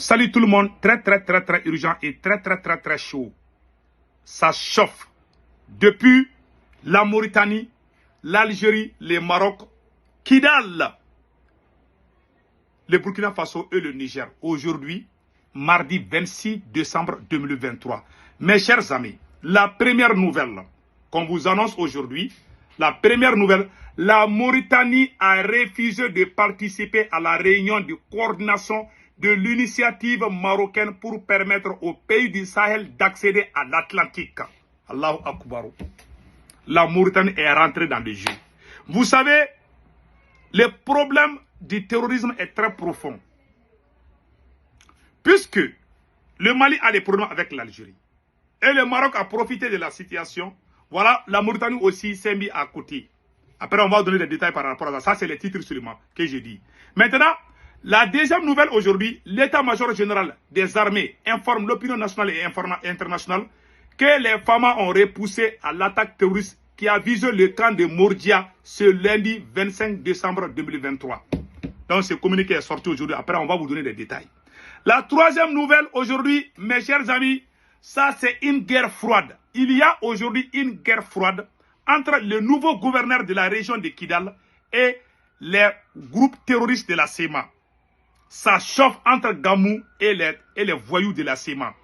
Salut tout le monde, très urgent et très chaud. Ça chauffe. Depuis la Mauritanie, l'Algérie, le Maroc, Kidal, le Burkina Faso et le Niger. Aujourd'hui, mardi 26 décembre 2023. Mes chers amis, la première nouvelle qu'on vous annonce aujourd'hui, la Mauritanie a refusé de participer à la réunion de coordination de l'initiative marocaine pour permettre aux pays du Sahel d'accéder à l'Atlantique. Allahu Akbar. La Mauritanie est rentrée dans le jeu. Vous savez, le problème du terrorisme est très profond. Puisque le Mali a des problèmes avec l'Algérie et le Maroc a profité de la situation, voilà, la Mauritanie aussi s'est mise à côté. Après, on va donner des détails par rapport à ça. Ça, c'est les titres seulement que j'ai dit. Maintenant, la deuxième nouvelle aujourd'hui, l'état-major général des armées informe l'opinion nationale et internationale que les FAMA ont repoussé à l'attaque terroriste qui a visé le camp de Mordia ce lundi 25 décembre 2023. Donc, ce communiqué est sorti aujourd'hui. Après, on va vous donner des détails. La troisième nouvelle aujourd'hui, mes chers amis, ça c'est une guerre froide. Il y a aujourd'hui une guerre froide entre le nouveau gouverneur de la région de Kidal et les groupes terroristes de la SEMA. Ça chauffe entre Gamou et les voyous de la SEMA.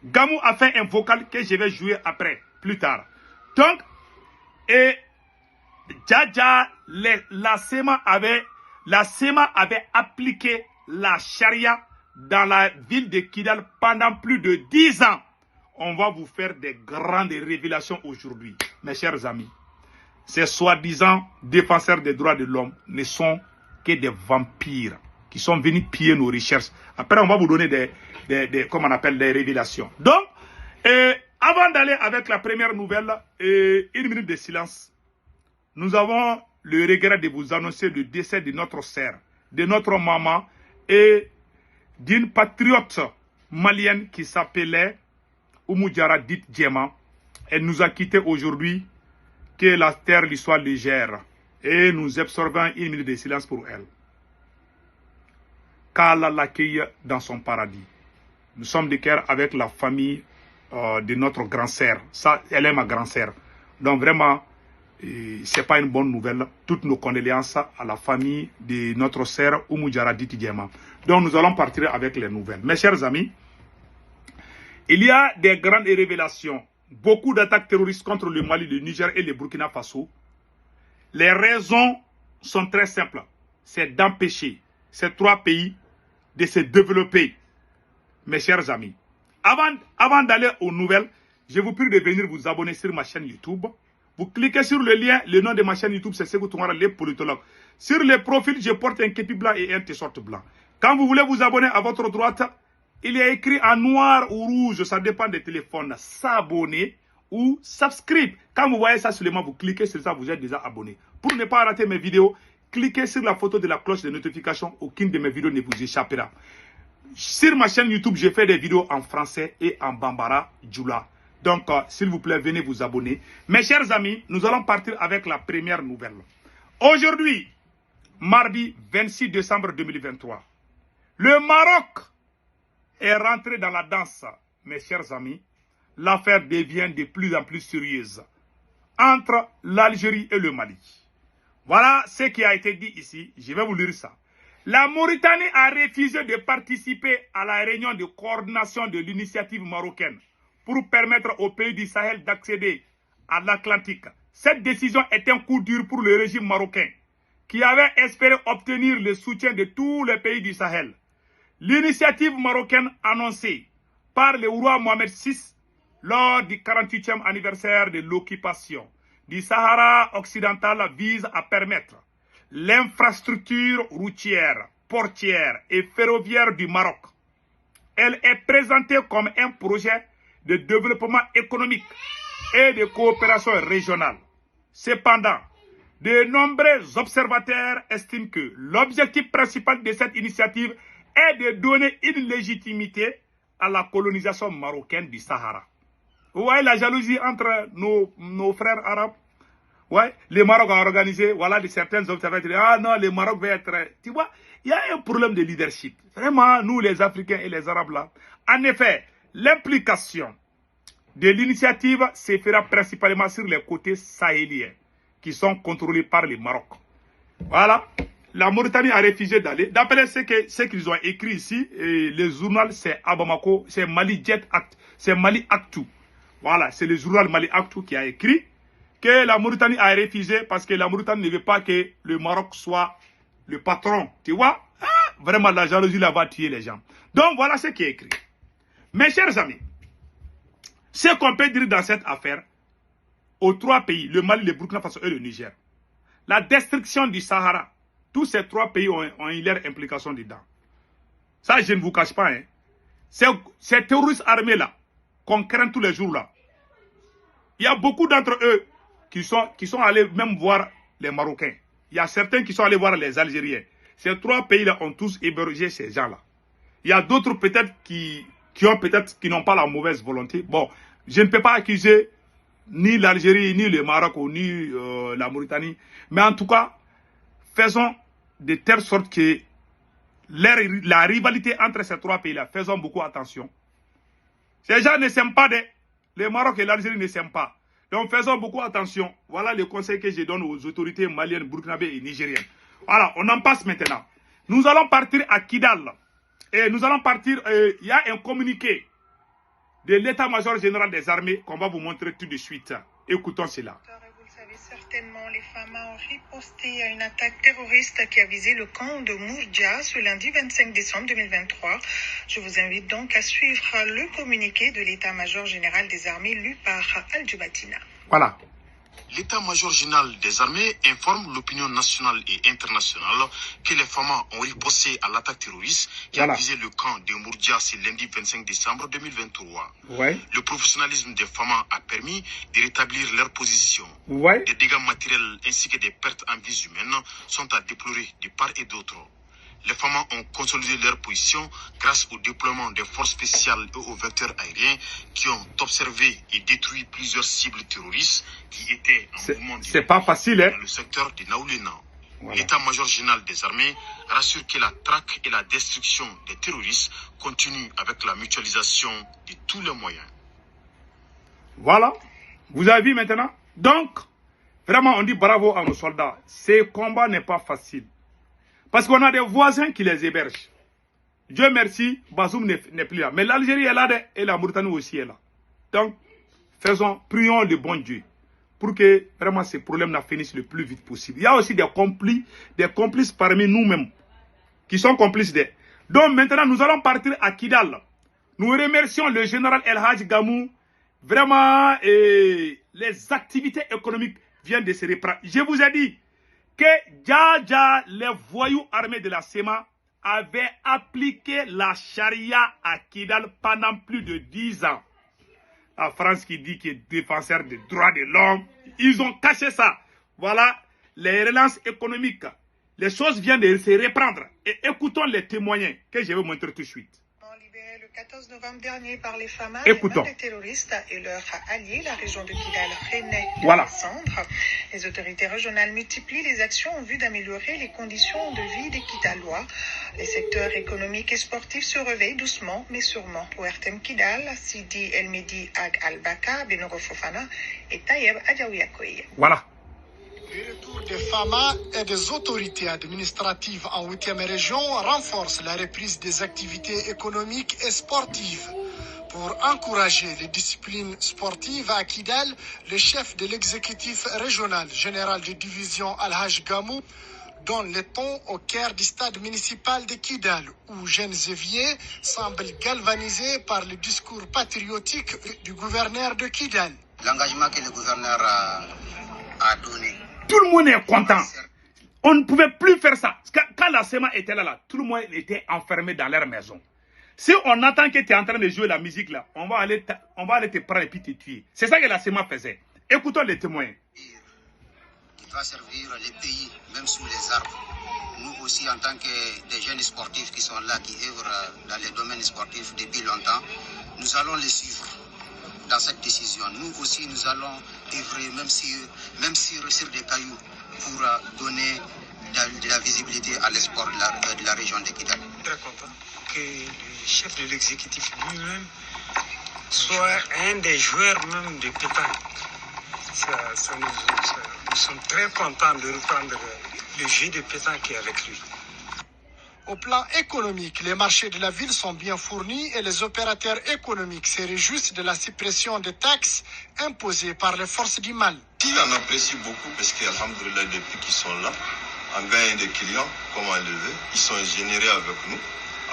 Gamou a fait un vocal que je vais jouer après, plus tard. Donc, Djadja, la SEMA avait appliqué la charia dans la ville de Kidal pendant plus de 10 ans. On va vous faire des grandes révélations aujourd'hui, mes chers amis. Ces soi-disant défenseurs des droits de l'homme ne sont que des vampires qui sont venus piller nos recherches. Après, on va vous donner des révélations. Donc, avant d'aller avec la première nouvelle, une minute de silence. Nous avons le regret de vous annoncer le décès de notre sœur, de notre maman et d'une patriote malienne qui s'appelait Oumou Diarra dite Djema. Elle nous a quittés aujourd'hui. Que la terre lui soit légère. Et nous observons une minute de silence pour elle. Qu'Allah l'accueille dans son paradis. Nous sommes de cœur avec la famille de notre grand-sœur. Ça, elle est ma grand-sœur. Donc vraiment, c'est pas une bonne nouvelle. Toutes nos condoléances à la famille de notre sœur Oumou Diarra dite Djema. Donc nous allons partir avec les nouvelles. Mes chers amis, il y a des grandes révélations. Beaucoup d'attaques terroristes contre le Mali, le Niger et le Burkina Faso. Les raisons sont très simples. C'est d'empêcher ces trois pays de se développer. Mes chers amis, avant d'aller aux nouvelles, je vous prie de venir vous abonner sur ma chaîne YouTube. Vous cliquez sur le lien, le nom de ma chaîne YouTube, c'est Sekou Tounkara, les politologues. Sur le profil, je porte un képi blanc et un t-shirt blanc. Quand vous voulez vous abonner à votre droite, il est écrit en noir ou rouge, ça dépend des téléphones, s'abonner ou subscribe. Quand vous voyez ça seulement, vous cliquez sur ça, vous êtes déjà abonné. Pour ne pas rater mes vidéos, cliquez sur la photo de la cloche de notification, aucune de mes vidéos ne vous échappera. Sur ma chaîne YouTube, je fais des vidéos en français et en bambara djoula. Donc, s'il vous plaît, venez vous abonner. Mes chers amis, nous allons partir avec la première nouvelle. Aujourd'hui, mardi 26 décembre 2023, le Maroc est rentré dans la danse, mes chers amis. L'affaire devient de plus en plus sérieuse entre l'Algérie et le Mali. Voilà ce qui a été dit ici. Je vais vous lire ça. La Mauritanie a refusé de participer à la réunion de coordination de l'initiative marocaine pour permettre aux pays du Sahel d'accéder à l'Atlantique. Cette décision est un coup dur pour le régime marocain qui avait espéré obtenir le soutien de tous les pays du Sahel. L'initiative marocaine annoncée par le roi Mohamed VI lors du 48e anniversaire de l'occupation du Sahara occidental vise à permettre l'infrastructure routière, portière et ferroviaire du Maroc. Elle est présentée comme un projet de développement économique et de coopération régionale. Cependant, de nombreux observateurs estiment que l'objectif principal de cette initiative est de donner une légitimité à la colonisation marocaine du Sahara. Vous voyez la jalousie entre nos frères arabes? Ouais, le Maroc a organisé, voilà, certains observateurs, ah non, le Maroc va être... Tu vois, il y a un problème de leadership. Vraiment, nous les Africains et les Arabes là. En effet, l'implication de l'initiative se fera principalement sur les côtés sahéliens, qui sont contrôlés par le Maroc. Voilà. La Mauritanie a refusé d'aller. D'après ce qu'ils ont écrit ici, le journal c'est Abamako, c'est Mali Jet Act, c'est Mali Actu. Voilà, c'est le journal Mali Actu qui a écrit que la Mauritanie a refusé parce que la Mauritanie ne veut pas que le Maroc soit le patron. Tu vois? Ah, vraiment, la jalousie là va tuer les gens. Donc voilà ce qui est écrit. Mes chers amis, ce qu'on peut dire dans cette affaire, aux trois pays, le Mali, le Burkina Faso et le Niger, la destruction du Sahara, tous ces trois pays ont eu leur implication dedans. Ça, je ne vous cache pas. Hein. Ces terroristes armés-là, qu'on craint tous les jours-là, il y a beaucoup d'entre eux qui sont allés même voir les Marocains. Il y a certains qui sont allés voir les Algériens. Ces trois pays-là ont tous hébergé ces gens-là. Il y a d'autres peut-être qui n'ont pas la mauvaise volonté. Bon, je ne peux pas accuser ni l'Algérie, ni le Maroc, ni la Mauritanie. Mais en tout cas, faisons de telle sorte que la rivalité entre ces trois pays-là, faisons beaucoup attention. Ces gens ne s'aiment pas, le Maroc et l'Algérie ne s'aiment pas. Donc faisons beaucoup attention. Voilà le conseil que je donne aux autorités maliennes, burkinabées et nigériennes. Voilà, on en passe maintenant. Nous allons partir à Kidal. Et nous allons partir, il y a un communiqué de l'état-major général des armées qu'on va vous montrer tout de suite. Écoutons cela. Vous le savez certainement, les FAMA ont riposté à une attaque terroriste qui a visé le camp de Mourdia ce lundi 25 décembre 2023. Je vous invite donc à suivre le communiqué de l'état-major général des armées lu par Al-Jubatina. Voilà. L'état-major général des armées informe l'opinion nationale et internationale que les FAMA ont riposté à l'attaque terroriste qui a visé le camp de Mourdia ce lundi 25 décembre 2023. Ouais. Le professionnalisme des FAMA a permis de rétablir leur position. Ouais. Des dégâts matériels ainsi que des pertes en vies humaines sont à déplorer de part et d'autre. Les FAMA ont consolidé leur position grâce au déploiement des forces spéciales et aux vecteurs aériens qui ont observé et détruit plusieurs cibles terroristes qui étaient en mouvement dans le secteur de Naoulena. Voilà. L'état-major général des armées rassure que la traque et la destruction des terroristes continuent avec la mutualisation de tous les moyens. Voilà. Vous avez vu maintenant? Donc, vraiment, on dit bravo à nos soldats. Ce combat n'est pas facile. Parce qu'on a des voisins qui les hébergent. Dieu merci, Bazoum n'est plus là. Mais l'Algérie est là et la Mauritanie aussi est là. Donc, prions le bon Dieu pour que vraiment ces problèmes finissent le plus vite possible. Il y a aussi des complices parmi nous-mêmes qui sont complices d'eux. Donc maintenant, nous allons partir à Kidal. Nous remercions le général El Hadj Gamou. Vraiment, les activités économiques viennent de se reprendre. Je vous ai dit que Dja, les voyous armés de la SEMA, avaient appliqué la charia à Kidal pendant plus de 10 ans. La France qui dit qu'il est défenseur des droits de l'homme, ils ont caché ça. Voilà, les relances économiques, les choses viennent de se reprendre. Et écoutons les témoignages que je vais montrer tout de suite. Libérés le 14 novembre dernier par les FAMA, Écoutons. les terroristes et leurs alliés, la région de Kidal renaît de Voilà. cendres. Les autorités régionales multiplient les actions en vue d'améliorer les conditions de vie des Kidalois. Les secteurs économiques et sportifs se réveillent doucement mais sûrement. ORTM Kidal, Sidi El Medi Ag Al-Baka, Benoro Fofana et Tayeb Adjaouyakoye. Voilà. Le retour des FAMA et des autorités administratives en 8e région renforce la reprise des activités économiques et sportives. Pour encourager les disciplines sportives à Kidal, le chef de l'exécutif régional, général de division Al-Haj Gamou, donne le ton au cœur du stade municipal de Kidal, où jeunes éviers semblent galvanisés par le discours patriotique du gouverneur de Kidal. L'engagement que le gouverneur a donné. Tout le monde est content. On ne pouvait plus faire ça. Quand la SEMA était là, tout le monde était enfermé dans leur maison. Si on attend que tu es en train de jouer la musique là, on va aller te prendre et puis te tuer. C'est ça que la SEMA faisait. Écoutons les témoins. Qui doit servir les pays, même sous les arbres. Nous aussi, en tant que des jeunes sportifs qui sont là, qui œuvrent dans les domaines sportifs depuis longtemps, nous allons les suivre dans cette décision. Nous aussi, nous allons œuvrer, même si sur des cailloux, pour donner de la visibilité à l'espoir de la région de Kidal. Très content que le chef de l'exécutif lui-même soit un des joueurs même de pétanque. Nous sommes très contents de reprendre le jeu de pétanque avec lui. Au plan économique, les marchés de la ville sont bien fournis et les opérateurs économiques se réjouissent de la suppression des taxes imposées par les forces du mal. On apprécie beaucoup parce qu'alhamdoulilah, depuis qu'ils sont là, on gagne des clients, comme on le veut. Ils sont générés avec nous.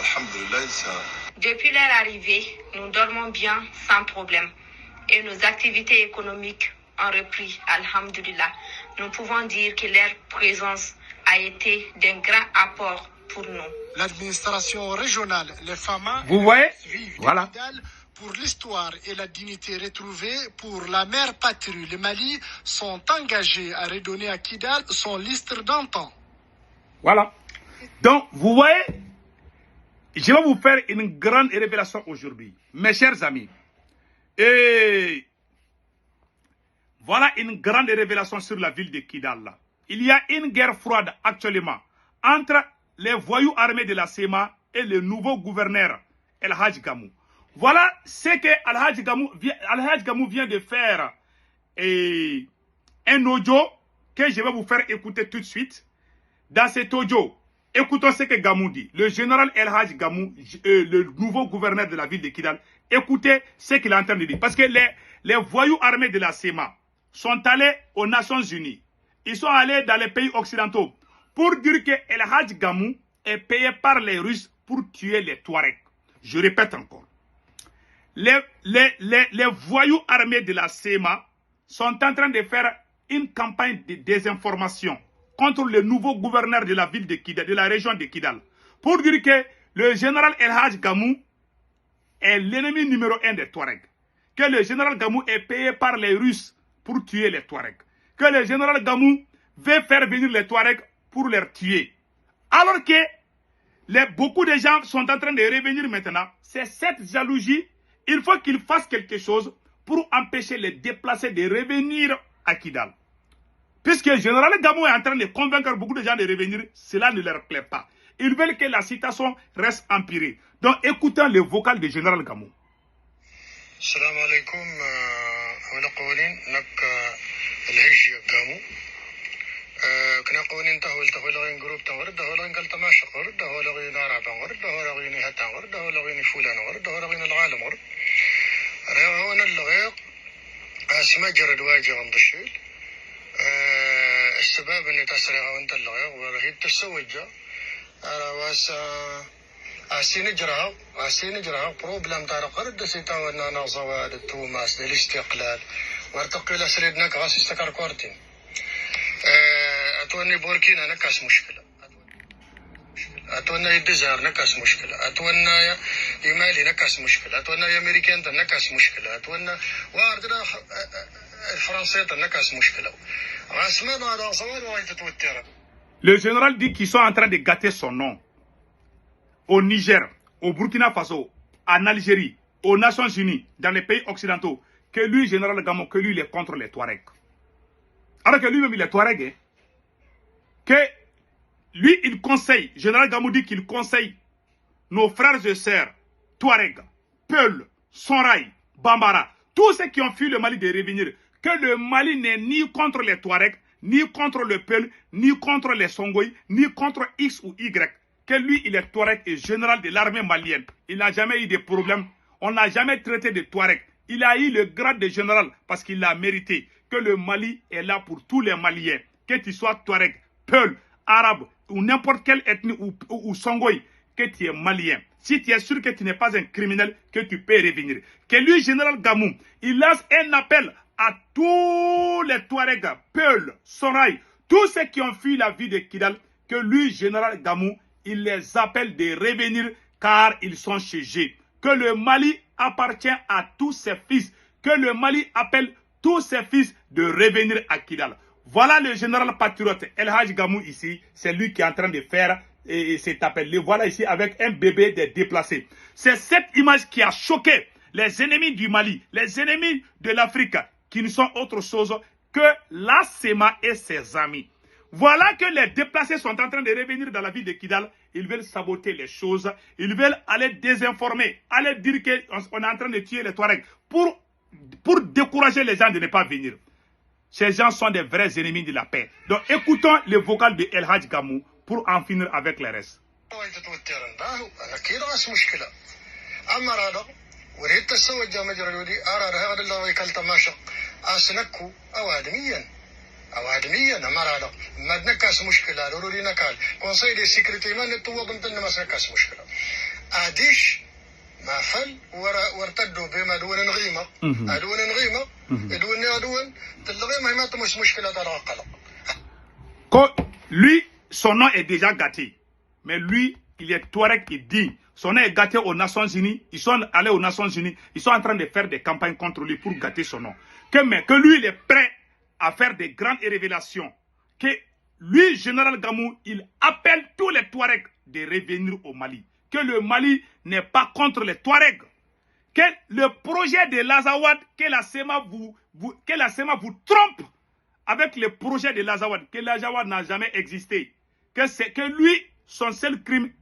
Alhamdoulilah, ça... Depuis leur arrivée, nous dormons bien sans problème et nos activités économiques ont repris, alhamdoulilah. Nous pouvons dire que leur présence a été d'un grand apport pour nous. L'administration régionale, les FAMA, vous voyez, vivent voilà. Pour l'histoire et la dignité retrouvée pour la mère patrie, le Mali sont engagés à redonner à Kidal son lustre d'antan. Voilà. Donc, vous voyez, je vais vous faire une grande révélation aujourd'hui, mes chers amis. Et voilà une grande révélation sur la ville de Kidal. Il y a une guerre froide actuellement entre les voyous armés de la SEMA et le nouveau gouverneur El Hadj Gamou. Voilà ce que Al Hadj Gamou vient de faire. Et un audio que je vais vous faire écouter tout de suite. Dans cet audio, écoutons ce que Gamou dit. Le général El Hadj Gamou, le nouveau gouverneur de la ville de Kidal, écoutez ce qu'il est en train de dire. Parce que les voyous armés de la SEMA sont allés aux Nations Unies. Ils sont allés dans les pays occidentaux pour dire que El Hadj Gamou est payé par les Russes pour tuer les Touaregs. Je répète encore. Les voyous armés de la SEMA sont en train de faire une campagne de désinformation contre le nouveau gouverneur de la ville de Kidal, de la région de Kidal, pour dire que le général El Hadj Gamou est l'ennemi numéro 1 des Touaregs, que le général Gamou est payé par les Russes pour tuer les Touaregs, que le général Gamou veut faire venir les Touaregs pour les tuer. Alors que beaucoup de gens sont en train de revenir maintenant. C'est cette jalousie. Il faut qu'ils fassent quelque chose pour empêcher les déplacés de revenir à Kidal. Puisque le général Gamou est en train de convaincre beaucoup de gens de revenir, cela ne leur plaît pas. Ils veulent que la situation reste empirée. Donc écoutons le vocal du général Gamou. Salam alaikum, كنا قوانين تهول جروب تهول قال تماشى تهول نارع تهول هتان تهول فلان تهول العالم هون اللغيق اسماء جرد واجي عند الشيل السباب اللي تسرع وانت اللغيق ورهيد تسوجا واس عسين جراها بروبلم تاع قرد سيتا وانا صواد التوماس للاستقلال وارتقي الى سريدناك غاس استكار كورتين أتوني بوركينا نكاس مشكلة أتوني الجزائر نكاس مشكلة أتوني يمالي نكاس مشكلة أتوني أمريكان نكاس مشكلة أتوني واردنا الفرنسية نكاس مشكلة غاسمان على صوار وين تتوتر. Le général dit qu'ils sont en train de gâter son nom au Niger, au Burkina Faso, en Algérie, aux Nations Unies, dans les pays occidentaux, que lui, général Gamou, que lui, il est contre les Touaregs. Alors que lui-même, il est Touareg, hein? Que lui, il conseille, général Gamou dit qu'il conseille nos frères et sœurs, Touareg, Peul, Sonrai, Bambara, tous ceux qui ont fui le Mali de revenir, que le Mali n'est ni contre les Touaregs, ni contre le Peul, ni contre les Songoï, ni contre X ou Y. Que lui, il est Touareg et général de l'armée malienne. Il n'a jamais eu de problème. On n'a jamais traité de Touareg. Il a eu le grade de général parce qu'il l'a mérité. Que le Mali est là pour tous les Maliens. Que tu sois Touareg, Peul, Arabe ou n'importe quelle ethnie ou Songoï, que tu es Malien. Si tu es sûr que tu n'es pas un criminel, que tu peux revenir. Que lui, général Gamou, il lance un appel à tous les Touaregs, Peul, Sonrai, tous ceux qui ont fui la vie de Kidal, que lui, général Gamou, il les appelle de revenir car ils sont chez eux. Que le Mali appartient à tous ses fils. Que le Mali appelle tous ses fils de revenir à Kidal. Voilà le général patriote El Hadj Gamou ici. C'est lui qui est en train de faire cet appel. Le voilà ici avec un bébé des déplacés. C'est cette image qui a choqué les ennemis du Mali, les ennemis de l'Afrique, qui ne sont autre chose que la SEMA et ses amis. Voilà que les déplacés sont en train de revenir dans la ville de Kidal. Ils veulent saboter les choses. Ils veulent aller désinformer, aller dire qu'on est en train de tuer les Touaregs pour décourager les gens de ne pas venir. Ces gens sont des vrais ennemis de la paix. Donc écoutons le vocal de El Hadj Gamou pour en finir avec les restes. أوادميا نمرة ما نكاس مشكلة ضروري نكال كونساي دي سيكريتي ما نتوض متن ما نكاس مشكلة أديش ما فل ورتدوا بما دون نغيمة دون نغيمة دون تلغي ما تمش مشكلة ترى قلق. Lui, son nom est déjà gâté. Mais lui, il est Touareg, il dit. Son nom est gâté aux Nations Unies. Ils sont allés aux Nations Unies. Ils sont en train de faire des campagnes contre lui pour gâter son nom. Que lui, il est prêt à faire des grandes révélations. Que lui, général Gamou, il appelle tous les Touaregs de revenir au Mali. Que le Mali n'est pas contre les Touaregs. Que le projet de l'Azawad, que la SEMA vous trompe avec le projet de l'Azawad, que l'Azawad n'a jamais existé. Que lui, son seul crime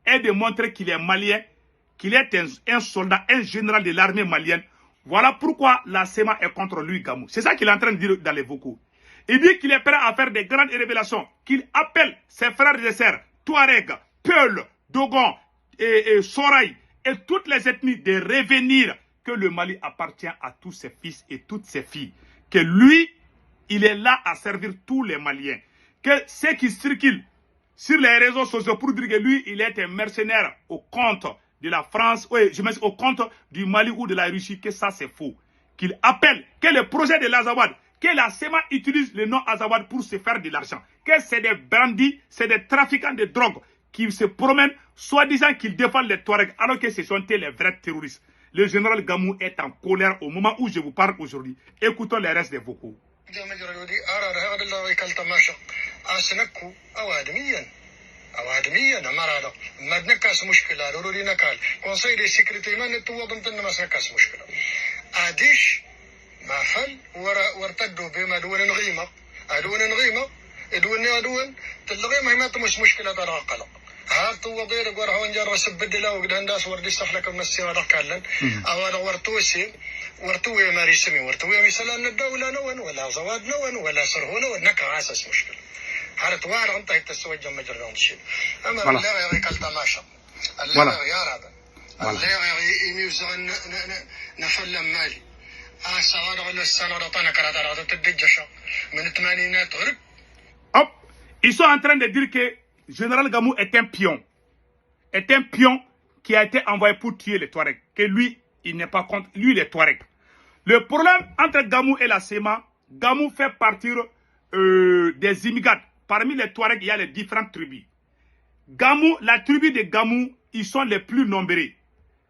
est de montrer qu'il est malien, qu'il est un soldat, un général de l'armée malienne. Voilà pourquoi la SEMA est contre lui, Gamou. C'est ça qu'il est en train de dire dans les vocaux. Il dit qu'il est prêt à faire des grandes révélations, qu'il appelle ses frères et sœurs, Touareg, Peul, Dogon et Soraï, et toutes les ethnies de revenir, que le Mali appartient à tous ses fils et toutes ses filles. Que lui, il est là à servir tous les Maliens. Que ceux qui circulent sur les réseaux sociaux pour dire que lui, il est un mercenaire au compte de la France, oui, je me dis au compte du Mali ou de la Russie, que ça c'est faux. Qu'il appelle, que le projet de l'Azawad, que la SEMA utilise le nom Azawad pour se faire de l'argent. Que c'est des bandits, c'est des trafiquants de drogue qui se promènent, soi-disant qu'ils défendent les Touaregs, alors que ce sont les vrais terroristes. Le général Gamou est en colère au moment où je vous parle aujourd'hui. Écoutons les restes des vocaux. أوادميا نمرة ما نكاس مشكلة ضروري نكال كونساي دي سيكريتي ما نتوض متن ما نكاس مشكلة أديش ما فل ورتدوا بما دون نغيمة دون تلغي ما تمش مشكلة ترى قلق هارت وضير قرح ونجر وسبدلا وقدان داس وردي استخلك من السيارة كالن أو أنا ورتوي ماري سمي ورتوي مثلا الدولة نون ولا زواد نون ولا سرهون ونكا عاسس مشكلة هارت وار أنت هتسوي مجرد شيء أما لا يا كل تماشى لا يا رب لا يميوز نفلم مالي سواد ولا السنة رطنا كراتارات تدجشة من الثمانينات غرب. Hop, ils sont en train de dire que Général Gamou est un pion. Est un pion qui a été envoyé pour tuer les Touaregs. Que lui, il n'est pas contre. Lui, il est Touareg. Le problème entre Gamou et la SEMA, Gamou fait partir des immigrants. Parmi les Touaregs, il y a les différentes tribus. Gamou, la tribu de Gamou, ils sont les plus nombreux.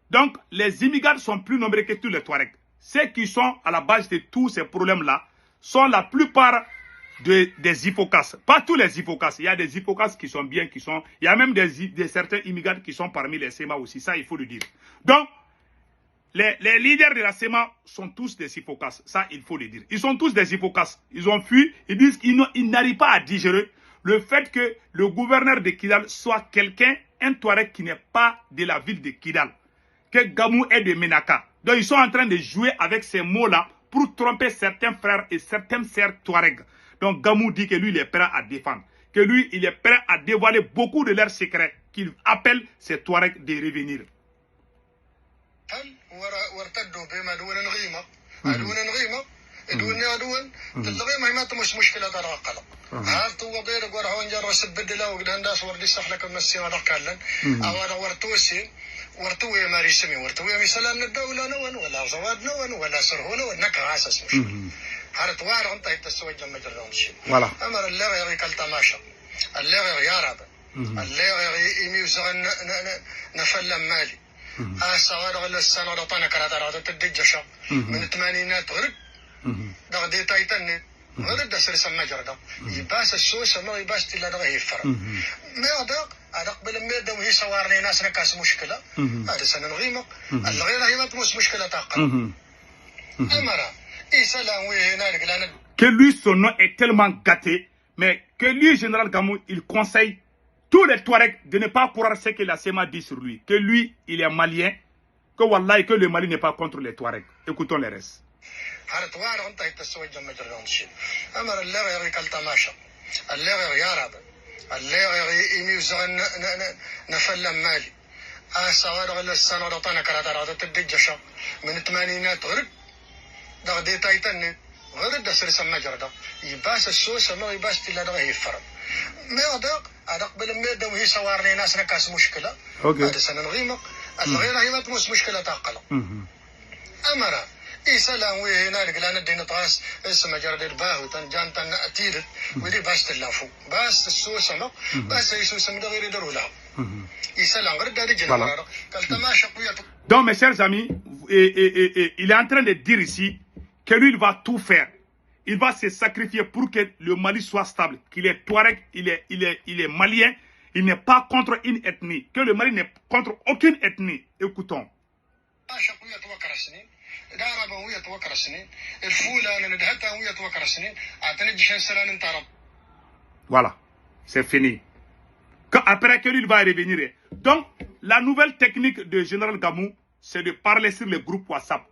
Donc, les immigrants sont plus nombreux que tous les Touaregs. Ceux qui sont à la base de tous ces problèmes-là sont la plupart des Ifokas. Pas tous les Ifokas. Il y a des Ifokas qui sont bien, il y a même certains immigrants qui sont parmi les SEMA aussi. Ça, il faut le dire. Donc, les leaders de la SEMA sont tous des Ifokas. Ça, il faut le dire. Ils sont tous des Ifokas. Ils ont fui. Ils disent qu'ils n'arrivent pas à digérer le fait que le gouverneur de Kidal soit quelqu'un, un Touareg qui n'est pas de la ville de Kidal. Que Gamou est de Menaka. Donc, ils sont en train de jouer avec ces mots-là pour tromper certains frères et certaines sœurs Touareg. Donc, Gamou dit que lui, il est prêt à défendre. Que lui, il est prêt à dévoiler beaucoup de leurs secrets. Qu'il appelle ces Touaregs de revenir. ورتوي ماري سمي ورتوي مثلا الدولة نون ولا زواد نون ولا سرهون ونكا عاسس مش هارت وار أنت هتسوي جم مجرد شيء أمر الله يغي كل تماشى الله يا رب الله يميوز نفلم مالي سواد ولا السنة رطنا كراتارات تدجشة من الثمانينات غرب دغدي تايتن غير دا سرسا ما جردا يباس السوسه ما يباس تلا دغه يفر ما ادق قبل ما يدو هي صوارني ناس نكاس مشكله هذا سنه نغيمق الغير هي ما تمس مشكله تاقل امرا اي سلام وي هنالك لان que lui son nom est tellement gâté mais que lui général Gamou il conseille tous les Touaregs de ne pas croire ce que la SEMA dit sur lui que lui il est malien que wallahi que le Mali n'est pas contre les Touaregs écoutons les restes هرتوار انت تسوي جنب جرونشي امر اللي غير كالتماشا اللي غير يا رب اللي غير يميزون نفلم مالي صغار غل السنه وطنا كرات تدجشا من الثمانينات غرد دغدي تايتني غرد دسر سما جردا يباس السوس ما يباس تلا دغ يفرق ما ادق بالميد وهي صوارني ناس نكاس مشكله هذا سنه نغيمق الغير هي ما تمس مشكله تعقل امر سلام وي هنالك لان الدين طاس اسمه جرد الباهو تنجان تنأتير ودي باش تلافو باس السوسمه باس يسوسم غير يدروا لها سلام غير داري جنا كالتماشى قويه. Donc mes chers amis, il est en train de dire ici que lui il va tout faire. Il va se sacrifier pour que le Mali soit stable, qu'il est Touareg, il est malien, il n'est pas contre une ethnie, que le Mali n'est contre aucune ethnie. Écoutons. Voilà, c'est fini. Après que lui, il va revenir. Donc, la nouvelle technique de Général Gamou, c'est de parler sur le groupe WhatsApp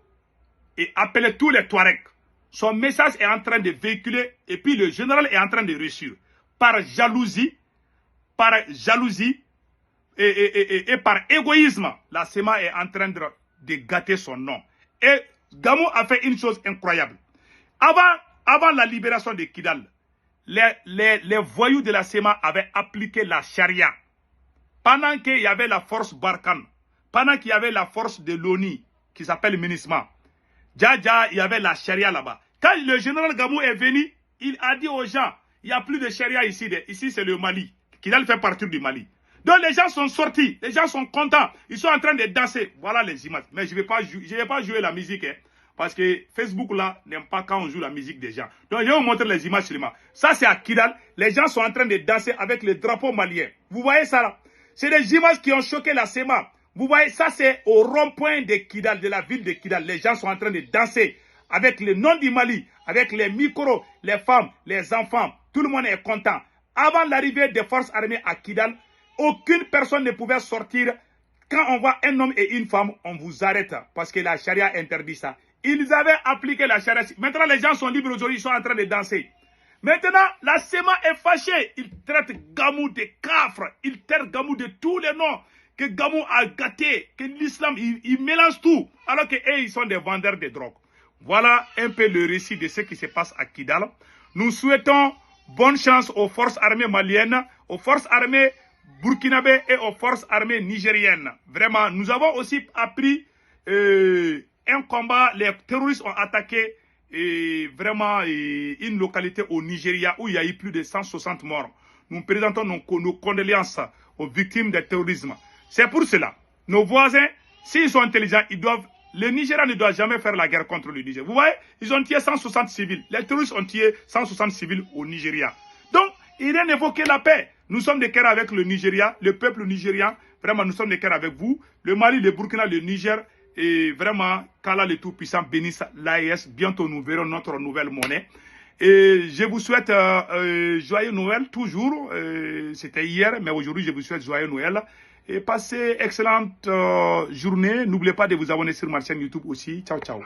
et appeler tous les Touaregs. Son message est en train de véhiculer et puis le général est en train de réussir. Par jalousie et par égoïsme, la SEMA est en train de gâter son nom. Et Gamou a fait une chose incroyable. Avant la libération de Kidal, les voyous de la SEMA avaient appliqué la charia. Pendant qu'il y avait la force Barkhane, pendant qu'il y avait la force de l'ONI, qui s'appelle MINISMA, il y avait la charia là-bas. Quand le général Gamou est venu, il a dit aux gens, il n'y a plus de charia ici. Ici, c'est le Mali. Kidal fait partie du Mali. Donc les gens sont sortis, les gens sont contents, ils sont en train de danser. Voilà les images. Mais je ne vais pas jouer la musique, hein, parce que Facebook là n'aime pas quand on joue la musique des gens. Donc je vais vous montrer les images seulement. Ça c'est à Kidal, les gens sont en train de danser avec le drapeau malien. Vous voyez ça là? C'est des images qui ont choqué la SEMA. Vous voyez, ça c'est au rond-point de Kidal, de la ville de Kidal. Les gens sont en train de danser avec le nom du Mali, avec les micros, les femmes, les enfants. Tout le monde est content. Avant l'arrivée des forces armées à Kidal, aucune personne ne pouvait sortir. Quand on voit un homme et une femme, on vous arrête parce que la charia interdit ça. Ils avaient appliqué la charia. Maintenant, les gens sont libres aujourd'hui, ils sont en train de danser. Maintenant, la SEMA est fâchée. Ils traitent Gamou de cafre. Ils traitent Gamou de tous les noms que Gamou a gâté, que l'islam, il mélange tout. Alors qu'eux, ils sont des vendeurs de drogue. Voilà un peu le récit de ce qui se passe à Kidal. Nous souhaitons bonne chance aux forces armées maliennes, aux forces armées burkinabé et aux forces armées nigériennes. Vraiment, nous avons aussi appris un combat. Les terroristes ont attaqué vraiment une localité au Nigeria où il y a eu plus de 160 morts. Nous présentons nos condoléances aux victimes du terrorisme. C'est pour cela, nos voisins, s'ils sont intelligents, le Nigeria ne doit jamais faire la guerre contre le Niger. Vous voyez, ils ont tué 160 civils. Les terroristes ont tué 160 civils au Nigeria. Donc, il vient d'évoquer la paix. Nous sommes de cœur avec le Nigeria, le peuple nigérian. Vraiment, nous sommes de cœur avec vous. Le Mali, le Burkina, le Niger. Et vraiment, qu'Allah le Tout-Puissant bénisse l'AES. Bientôt, nous verrons notre nouvelle monnaie. Et je vous souhaite joyeux Noël, toujours. C'était hier, mais aujourd'hui, je vous souhaite joyeux Noël. Et passez excellente journée. N'oubliez pas de vous abonner sur ma chaîne YouTube aussi. Ciao, ciao.